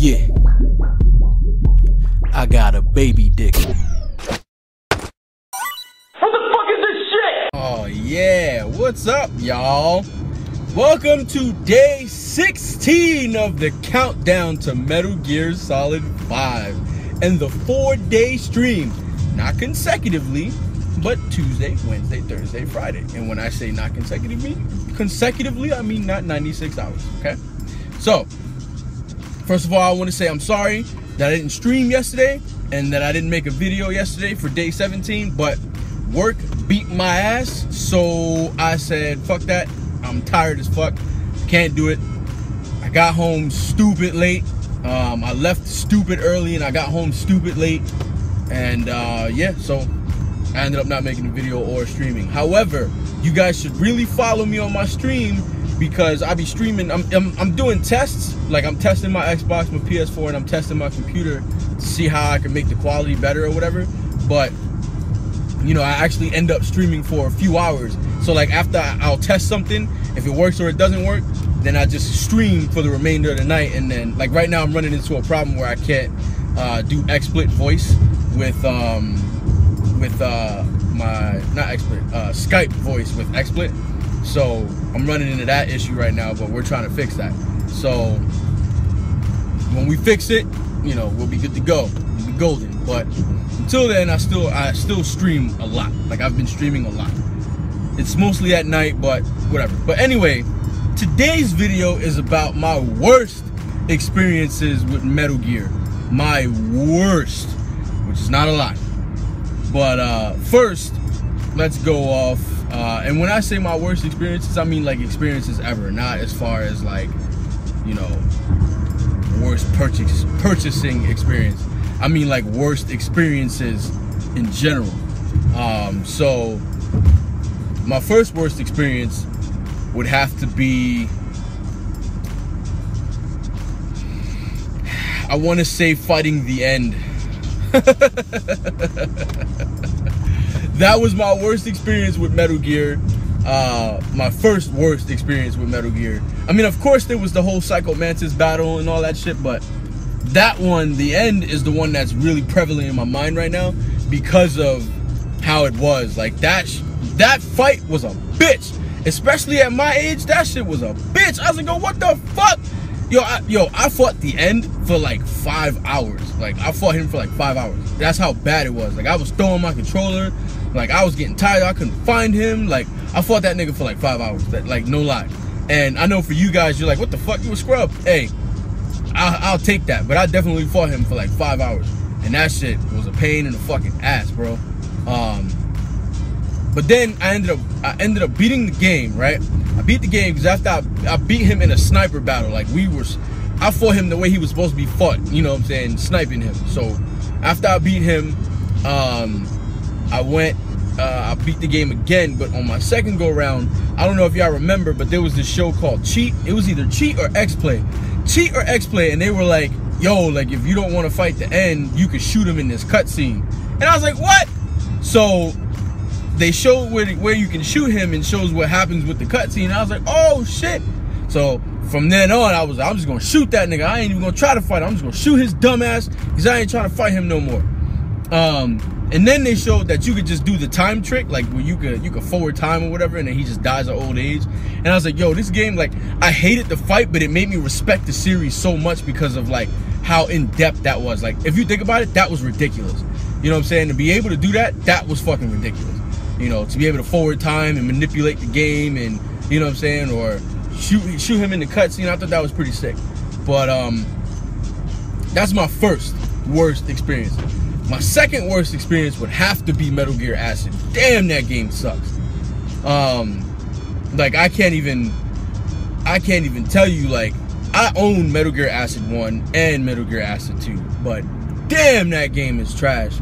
Yeah, I got a baby dick. What the fuck is this shit? Oh yeah, what's up y'all? Welcome to day 16 of the countdown to Metal Gear Solid 5 and the 4-day stream, not consecutively, but Tuesday, Wednesday, Thursday, Friday. And when I say not consecutively, I mean not 96 hours, okay? So, first of all, I want to say I'm sorry that I didn't stream yesterday and that I didn't make a video yesterday for day 17, but work beat my ass, so I said, fuck that. I'm tired as fuck. Can't do it. I got home stupid late. I left stupid early and I got home stupid late. And yeah, so I ended up not making a video or streaming. However, you guys should really follow me on my stream because I be streaming. I'm doing tests. Like I'm testing my Xbox, my PS4, and I'm testing my computer to see how I can make the quality better or whatever. But you know, I actually end up streaming for a few hours. So like after I'll test something, if it works or it doesn't work, then I just stream for the remainder of the night. And then like right now I'm running into a problem where I can't do XSplit voice with my Skype voice with XSplit. So I'm running into that issue right now, but we're trying to fix that. So when we fix it, you know, we'll be good to go. We'll be golden. But until then, I still stream a lot. Like I've been streaming a lot. It's mostly at night, but whatever. But anyway, today's video is about my worst experiences with Metal Gear. My worst, which is not a lot. But first, let's go off. And when I say my worst experiences, I mean like experiences ever, not as far as like, you know, worst purchasing experience. I mean like worst experiences in general. So my first worst experience would have to be, I want to say fighting the end. That was my worst experience with Metal Gear. My first worst experience with Metal Gear. I mean, of course there was the whole Psycho Mantis battle and all that shit, but that one, the end, is the one that's really prevalent in my mind right now because of how it was. Like that fight was a bitch. Especially at my age, that shit was a bitch. I was like, yo, what the fuck? I fought the end for like 5 hours. Like I fought him for like 5 hours. That's how bad it was. Like I was throwing my controller. Like I was getting tired. I couldn't find him. Like I fought that nigga for like 5 hours. Like no lie. And I know for you guys, you're like, what the fuck? You a scrub? Hey, I'll take that. But I definitely fought him for like 5 hours. And that shit was a pain in the fucking ass, bro. But then I ended up beating the game, right? I beat the game because after I beat him in a sniper battle. Like I fought him the way he was supposed to be fought, you know what I'm saying, sniping him. So after I beat him, I beat the game again, but on my second go around, I don't know if y'all remember, but there was this show called Cheat. It was either Cheat or X-Play. Cheat or X-Play, and they were like, yo, like if you don't want to fight the end, you could shoot him in this cutscene. And I was like, what? So they show where you can shoot him and shows what happens with the cutscene. I was like, oh shit. So from then on, I'm just gonna shoot that nigga. I ain't even gonna try to fight him. I'm just gonna shoot his dumb ass because I ain't trying to fight him no more. And then they showed that you could just do the time trick, like where you could forward time or whatever, and then he just dies of old age. And I was like, yo, this game, like, I hated the fight, but it made me respect the series so much because of like how in depth that was. Like, if you think about it, that was ridiculous. You know what I'm saying? To be able to do that, that was fucking ridiculous. You know, to be able to forward time and manipulate the game, and you know what I'm saying, or shoot him in the cutscene. I thought that was pretty sick. But that's my first worst experience. My second worst experience would have to be Metal Gear Acid. Damn, that game sucks. Like I can't even tell you, like, I own Metal Gear Acid 1 and Metal Gear Acid 2, but damn, that game is trash.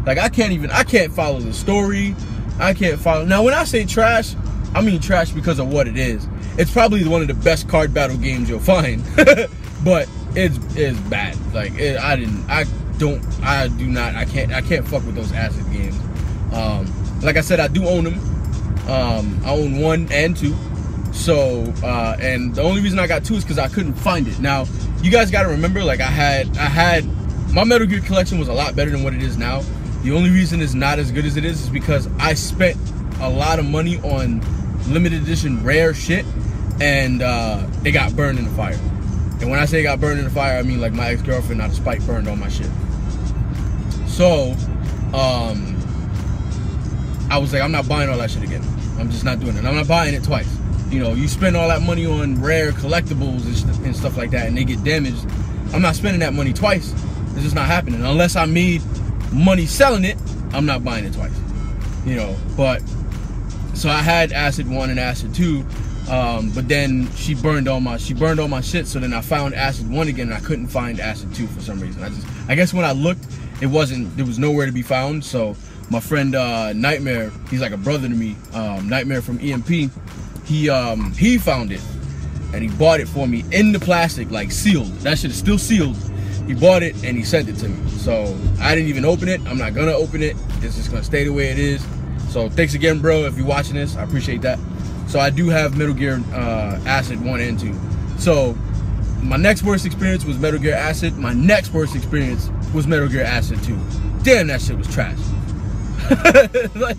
Like I can't follow the story. I can't follow. Now when I say trash, I mean trash because of what it is. It's probably one of the best card battle games you'll find. But it's bad. Like I can't fuck with those Acid games. Like I said, I do own them. I own 1 and 2. So, and the only reason I got 2 is because I couldn't find it. Now, you guys got to remember, like, I had my Metal Gear collection was a lot better than what it is now. The only reason it's not as good as it is because I spent a lot of money on limited edition rare shit, and it got burned in the fire. And when I say it got burned in the fire, I mean like my ex-girlfriend out of spite burned all my shit. So I was like, I'm not buying all that shit again. I'm just not doing it. I'm not buying it twice. You know, you spend all that money on rare collectibles and stuff like that, and they get damaged. I'm not spending that money twice. It's just not happening. Unless I made money selling it, I'm not buying it twice. You know, but so I had Acid 1 and Acid 2, but then she burned all my shit. So then I found Acid 1 again, and I couldn't find Acid 2 for some reason. I guess when I looked, there was nowhere to be found. So my friend Nightmare, he's like a brother to me, Nightmare from EMP, he found it, and he bought it for me in the plastic, like sealed. That shit is still sealed. He bought it and he sent it to me. So I didn't even open it. I'm not gonna open it. It's just gonna stay the way it is. So thanks again, bro, if you're watching this. I appreciate that. So I do have Metal Gear Acid 1 and 2. So my next worst experience was Metal Gear Acid. My next worst experience was Metal Gear Acid 2. Damn, that shit was trash. Like,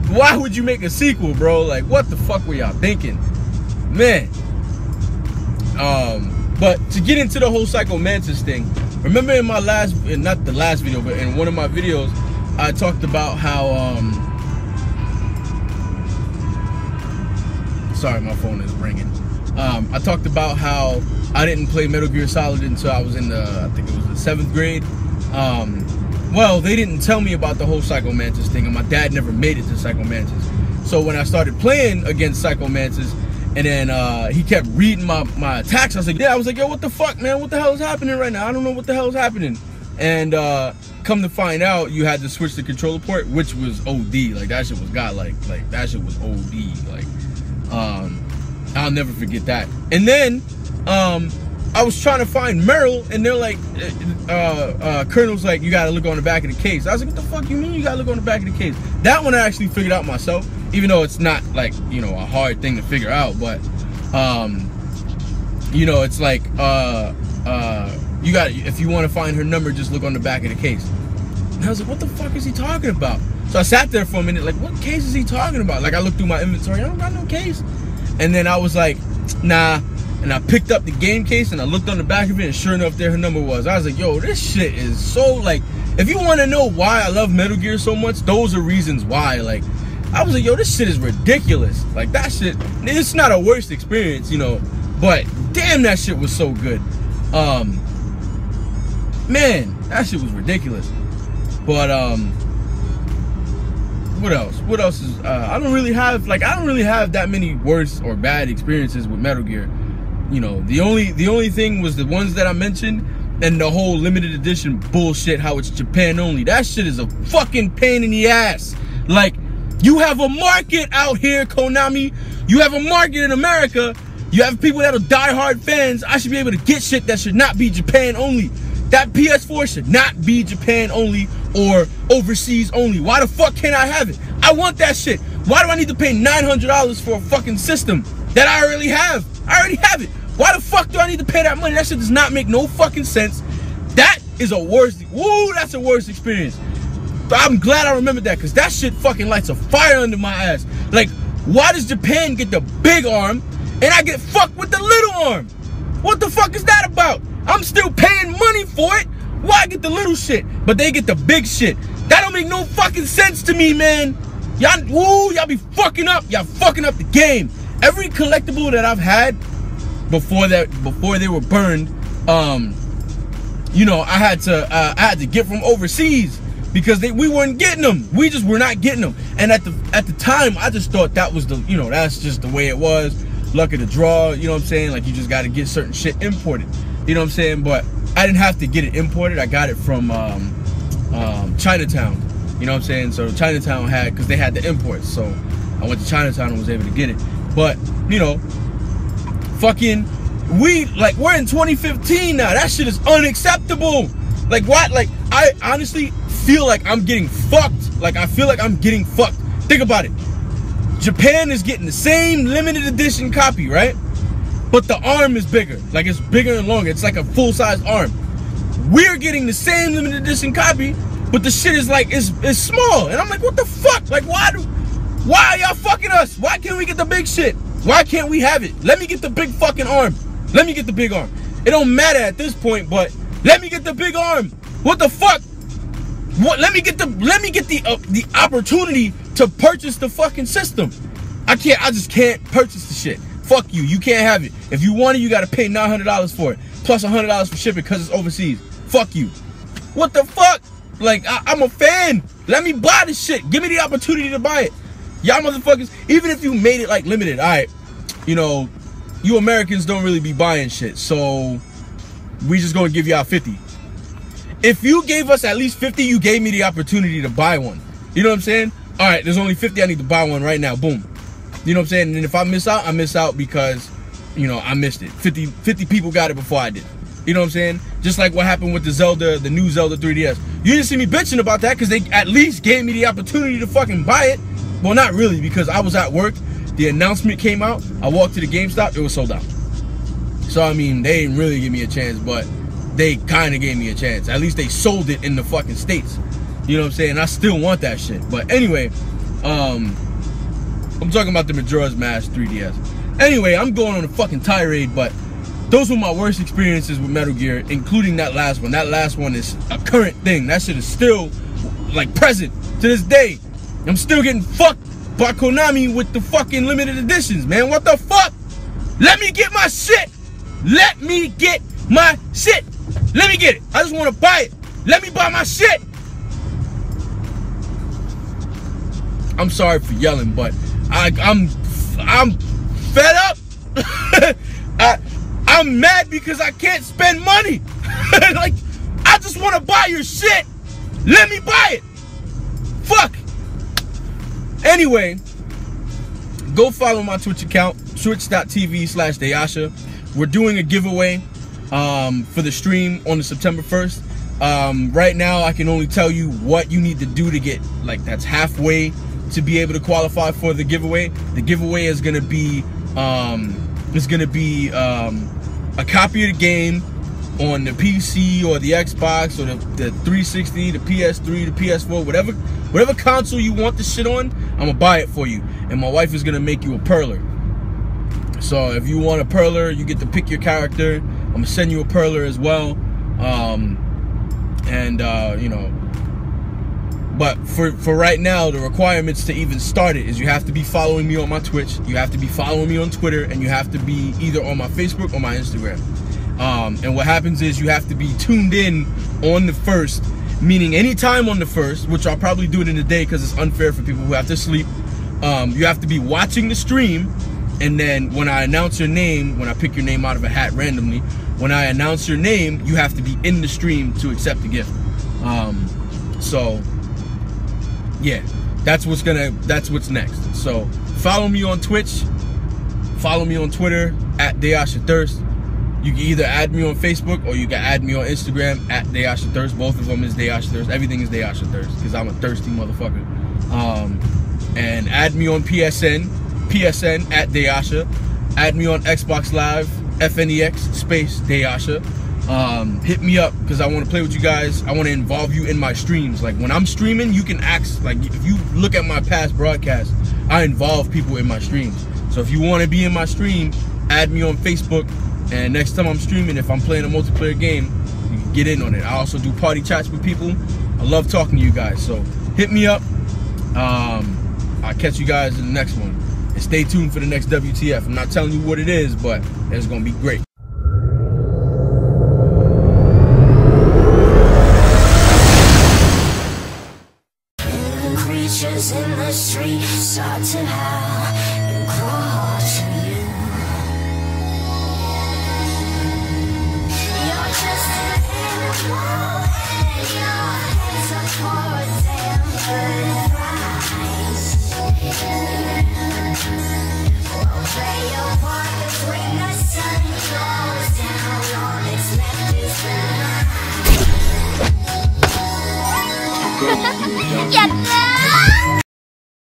why would you make a sequel, bro? Like, what the fuck were y'all thinking? Man. But to get into the whole Psycho Mantis thing, remember in my not the last video, but in one of my videos, I talked about how, sorry, my phone is ringing. I talked about how I didn't play Metal Gear Solid until I was in I think it was the 7th grade. Well, they didn't tell me about the whole Psycho Mantis thing, and my dad never made it to Psycho Mantis. So when I started playing against Psycho Mantis, and then he kept reading my attacks, I was like, yo, what the fuck, man? What the hell is happening right now? I don't know what the hell is happening. And come to find out, you had to switch the controller port, which was OD. Like, that shit was godlike. Like, that shit was OD. Like, I'll never forget that. And then I was trying to find Meryl, and they're like, Colonel's like, you gotta look on the back of the case. I was like, what the fuck you mean you gotta look on the back of the case? That one I actually figured out myself, even though it's not like, you know, a hard thing to figure out. But you know, it's like you got, if you want to find her number, just look on the back of the case. And I was like, what the fuck is he talking about? So I sat there for a minute, like, what case is he talking about? Like, I looked through my inventory, I don't got no case. And then I was like, nah. And I picked up the game case and I looked on the back of it, and sure enough, there her number was. I was like, yo, this shit is so, like, if you want to know why I love Metal Gear so much, those are reasons why. Like, I was like, yo, this shit is ridiculous. Like, that shit, it's not a worst experience, you know, but damn, that shit was so good. Man, that shit was ridiculous. But what else is I don't really have that many worse or bad experiences with Metal Gear. You know, the only thing was the ones that I mentioned, and the whole limited edition bullshit, how it's Japan only. That shit is a fucking pain in the ass. Like, you have a market out here, Konami. You have a market in America. You have people that are diehard fans. I should be able to get shit that should not be Japan only. That PS4 should not be Japan only or overseas only. Why the fuck can't I have it? I want that shit. Why do I need to pay $900 for a fucking system that I already have? I already have it. Why the fuck do I need to pay that money? That shit does not make no fucking sense. That is a worst, woo, that's a worst experience. But I'm glad I remembered that, because that shit fucking lights a fire under my ass. Like, why does Japan get the big arm and I get fucked with the little arm? What the fuck is that about? I'm still paying money for it. Why get the little shit, but they get the big shit? That don't make no fucking sense to me, man. Y'all, woo, y'all be fucking up. Y'all fucking up the game. Every collectible that I've had before they were burned, you know, I had to get from overseas because we weren't getting them. We just were not getting them. And at the time, I just thought that was the, you know, that's just the way it was. Luck of the draw, you know what I'm saying? Like, you just got to get certain shit imported. You know what I'm saying? But I didn't have to get it imported. I got it from Chinatown. You know what I'm saying? So Chinatown had, because they had the imports. So I went to Chinatown and was able to get it. But, you know, fucking, we're in 2015 now. That shit is unacceptable. Like, what? Like, I honestly feel like I'm getting fucked. Like, I feel like I'm getting fucked. Think about it. Japan is getting the same limited edition copy, right? but the arm is bigger. Like, it's bigger and longer. It's like a full-size arm. We're getting the same limited edition copy, but the shit is like, it's small. And I'm like, what the fuck? Like, why are y'all fucking us? Why can't we get the big shit? Why can't we have it? Let me get the big fucking arm. Let me get the big arm. It don't matter at this point, but let me get the big arm. What the fuck? What? Let me get the opportunity to purchase the fucking system. I just can't purchase the shit. Fuck you. You can't have it. If you want it, you gotta pay $900 for it, plus $100 for shipping because it's overseas. Fuck you. What the fuck? Like, I'm a fan. Let me buy this shit. Give me the opportunity to buy it. Y'all motherfuckers, even if you made it like limited, all right, you know, you Americans don't really be buying shit, so we just gonna give y'all 50. If you gave us at least 50, you gave me the opportunity to buy one. You know what I'm saying? All right, there's only 50. I need to buy one right now. Boom. You know what I'm saying? And if I miss out, I miss out because, you know, I missed it. 50 people got it before I did. You know what I'm saying? Just like what happened with the new Zelda 3DS. You didn't see me bitching about that because they at least gave me the opportunity to fucking buy it. Well, not really, because I was at work. The announcement came out. I walked to the GameStop. It was sold out. So, I mean, they didn't really give me a chance, but they kind of gave me a chance. At least they sold it in the fucking States. You know what I'm saying? I still want that shit. But anyway, I'm talking about the Majora's Mask 3DS. Anyway, I'm going on a fucking tirade, but those were my worst experiences with Metal Gear, including that last one. That last one is a current thing. That shit is still, like, present to this day. I'm still getting fucked by Konami with the fucking limited editions, man. What the fuck? Let me get my shit. Let me get my shit. Let me get it. I just want to buy it. Let me buy my shit. I'm sorry for yelling, but I'm fed up. I'm mad because I can't spend money. Like, I just want to buy your shit. Let me buy it. Fuck. Anyway, go follow my Twitch account, twitch.tv/Deyasha. We're doing a giveaway for the stream on the September 1st. Right now, I can only tell you what you need to do to get, like, that's halfway to be able to qualify for the giveaway. The giveaway is gonna be a copy of the game on the PC or the Xbox or the 360, the PS3, the PS4, whatever console you want the shit on, I'm gonna buy it for you. And my wife is gonna make you a perler. So if you want a perler, you get to pick your character. I'm gonna send you a perler as well. You know, but for right now, the requirements to even start it is you have to be following me on my Twitch, you have to be following me on Twitter, and you have to be either on my Facebook or my Instagram. And what happens is you have to be tuned in on the 1st, meaning anytime on the 1st, which I'll probably do it in the day because it's unfair for people who have to sleep. You have to be watching the stream, and then when I announce your name, when I pick your name out of a hat randomly, when I announce your name, you have to be in the stream to accept the gift. So yeah, that's what's next. So follow me on Twitch, follow me on Twitter @DeyashaThirst. You can either add me on Facebook or you can add me on Instagram @DeyashaThirst. Both of them is DeyashaThirst. Everything is DeyashaThirst because I'm a thirsty motherfucker. And add me on PSN @Deyasha. Add me on Xbox Live, FNEX space Deyasha. Hit me up because I want to play with you guys. I want to involve you in my streams. Like, when I'm streaming, you can ask. Like, if you look at my past broadcasts, I involve people in my streams. So if you want to be in my stream, add me on Facebook. And next time I'm streaming, if I'm playing a multiplayer game, you can get in on it. I also do party chats with people. I love talking to you guys. So hit me up. I'll catch you guys in the next one. And stay tuned for the next WTF. I'm not telling you what it is, but it's going to be great.